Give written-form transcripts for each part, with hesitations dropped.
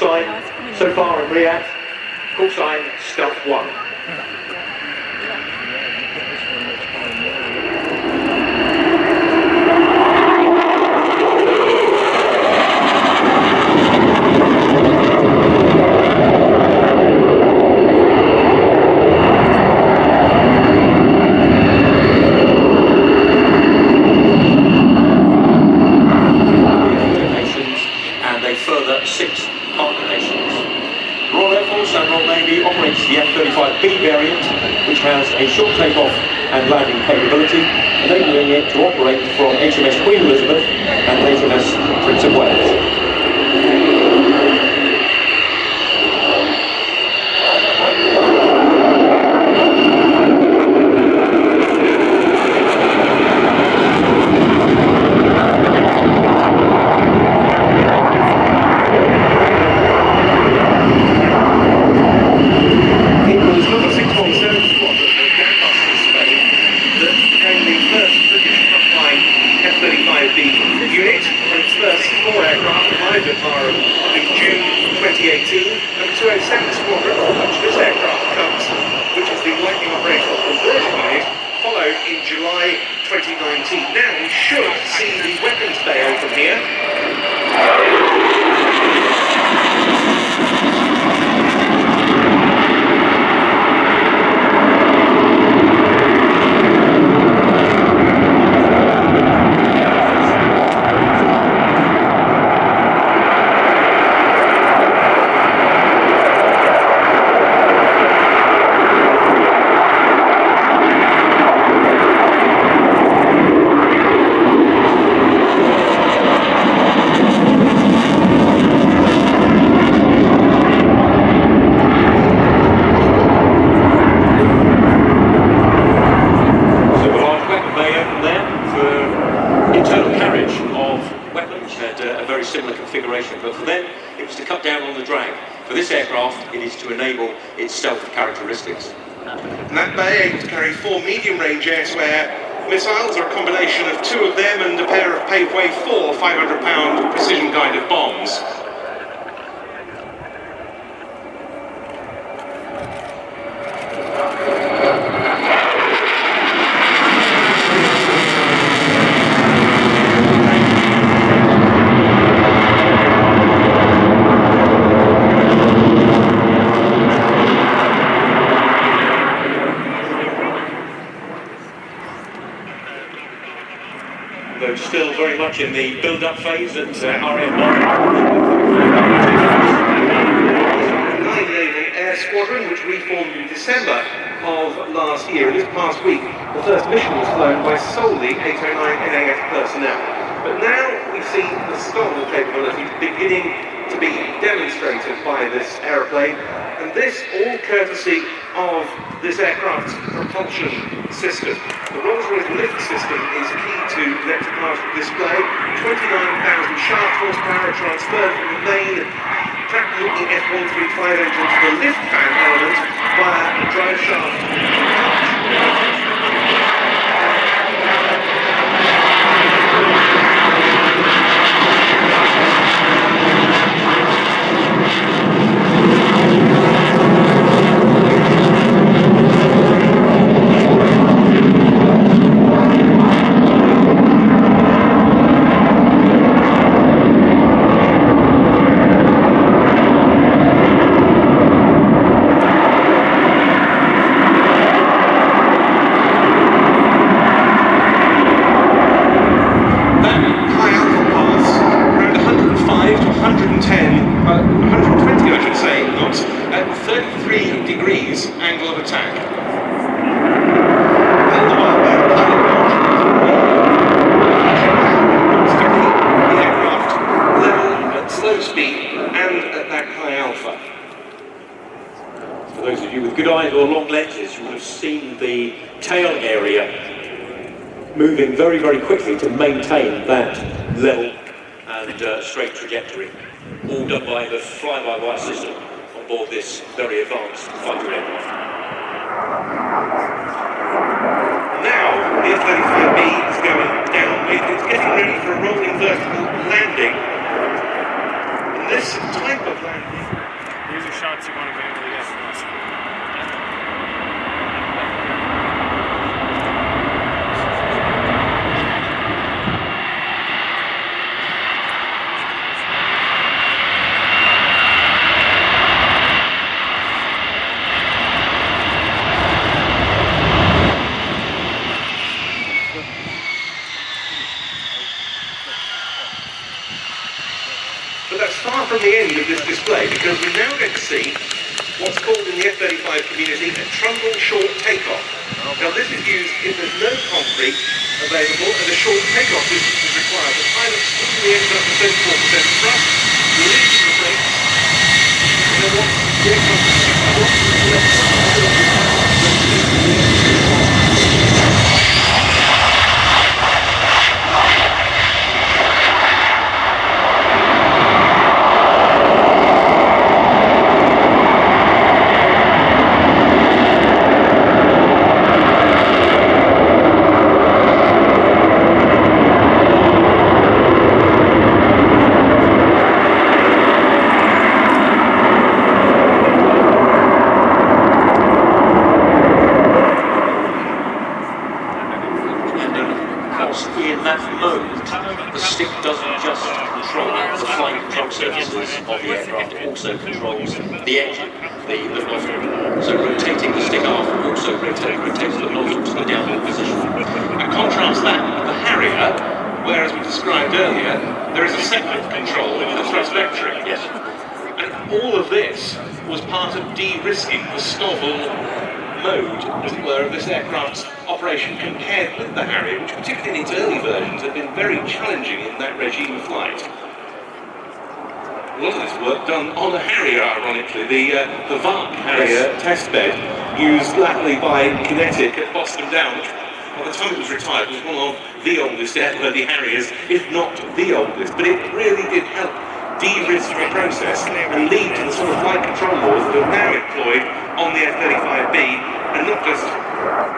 sign so far in RIAT, call sign Stealth 1. Further 6 partner nations. Royal Air Force and Royal Navy operates the F-35B variant, which has a short takeoff and landing capability, enabling it to operate from HMS Queen Elizabeth and HMS Prince of Wales. F-35B unit and its first 4 aircraft arrived at Marham in June 2018, and the 207 Squadron, from which this aircraft comes, which is the Lightning operational conversion unit, followed in July 2019. Now we should see the weapons bay open here. Similar configuration, but for them it was to cut down on the drag. For this aircraft, it is to enable its stealth characteristics. And that bay aims to carry 4 medium-range air-to-air missiles, or a combination of 2 of them and a pair of paved-way 4 500-pound precision-guided bombs. Though still very much in the build-up phase at RAF Marham. Naval Air Squadron, which reformed in December of last year. This past week, the first mission was flown by solely 809 NAF personnel. But now we see the STOVL capability beginning to be demonstrated by this aeroplane, and this all courtesy of this aircraft's propulsion system. The Rolls-Royce lift system is key to electric display. 29,000 shaft horsepower transferred from the main track-looking F-135 engine to the lift fan element via a drive shaft. Angle of attack. And the aircraft level at slow speed and at that high alpha. For those of you with good eyes or long lenses, you will have seen the tail area moving very, very quickly to maintain that level and straight trajectory, all done by the fly-by-wire system on board this very advanced fighter aircraft. Now the F-35B is going downwind. It's getting ready for a rolling vertical landing. And this this type of landing. These are shots you want to be able to get from us. But that's far from the end of this display, because we're now going to see what's called in the F-35 community a trundle short takeoff. Now this is used if there's no concrete available and a short takeoff distance is required. The pilot swings the engine up to 34% thrust, releases the brakes, and then once the aircraft is left to the left, in that mode, the stick doesn't just control the flight control surfaces of the aircraft, it also controls the engine, the nozzle. So rotating the stick aft also rotates the nozzle to the downward position. And contrast that with the Harrier, where, as we described earlier, there is a separate control of the thrust vectoring. Yes. And all of this was part of de-risking the STOVL mode, as it were, of this aircraft's operation compared with the Harrier, which particularly in its early versions had been very challenging in that regime of flight. A lot of this work done on a Harrier, ironically. The VARC Harrier test bed, used latterly by Kinetic at Boston Down, which by the time it was retired was one of the oldest airworthy Harriers, if not the oldest, but it really did help de-risk the process and lead to the sort of flight control laws that are now employed on the F-35B, and not just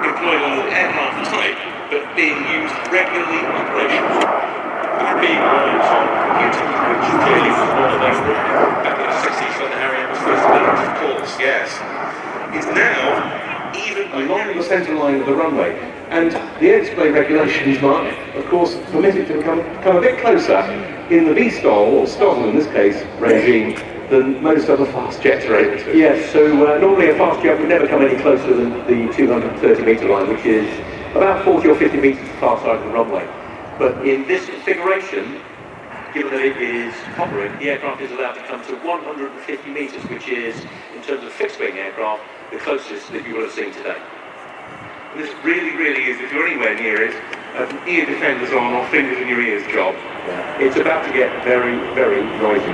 employed on the aircraft type, but being used regularly in operation. being used on computers, which clearly was one of those back in the 60s when the Harrier was first built, of course, yes, is now even along the centre line of the runway. And the air display regulations, Mark, of course, permit it to come a bit closer in the VSTOL, or STOVL in this case, regime, than most other fast jets are able to. Yes, so normally a fast jet would never come any closer than the 230 metre line, which is about 40 or 50 metres far side of the runway. But in this configuration, given that it is hovering, the aircraft is allowed to come to 150 metres, which is, in terms of fixed-wing aircraft, the closest that you will have seen today. And this really is, if you're anywhere near it, an ear defenders on or fingers in your ears job. Yeah. It's about to get very, very noisy.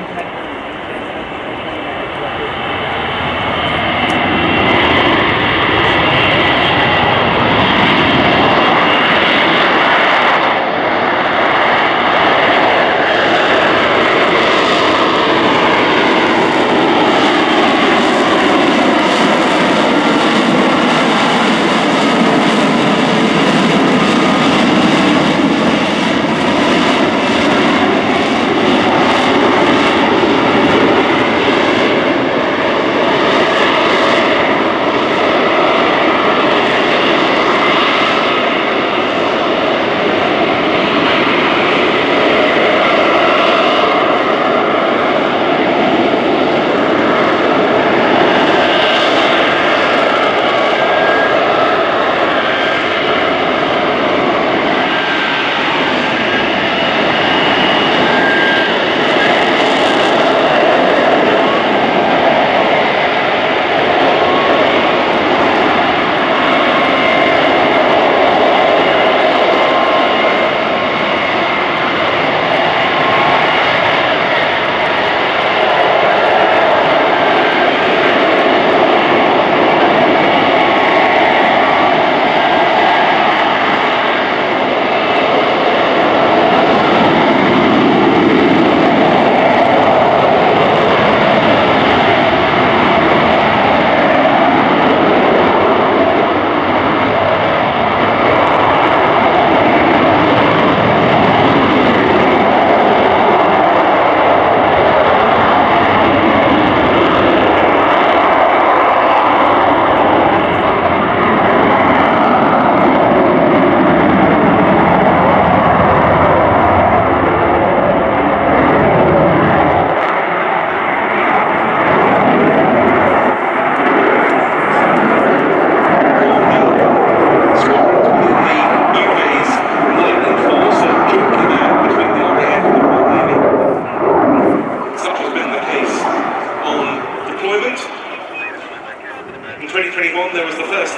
2021 there was the first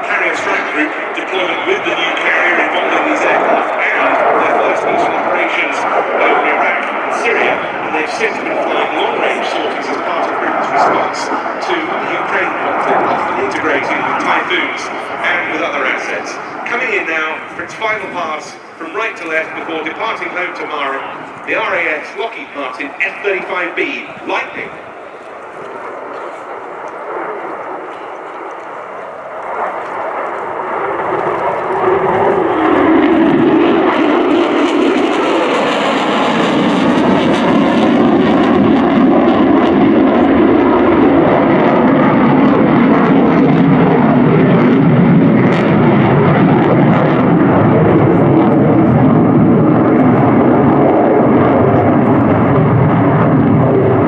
carrier strike group deployment with the new carrier involving these aircraft and their first mission operations over Iraq and Syria, and they've since been flying long-range sorties as part of Britain's response to the Ukraine conflict, often integrating with Typhoons and with other assets. Coming in now for its final pass from right to left before departing home to Marham, the RAF Lockheed Martin F-35B Lightning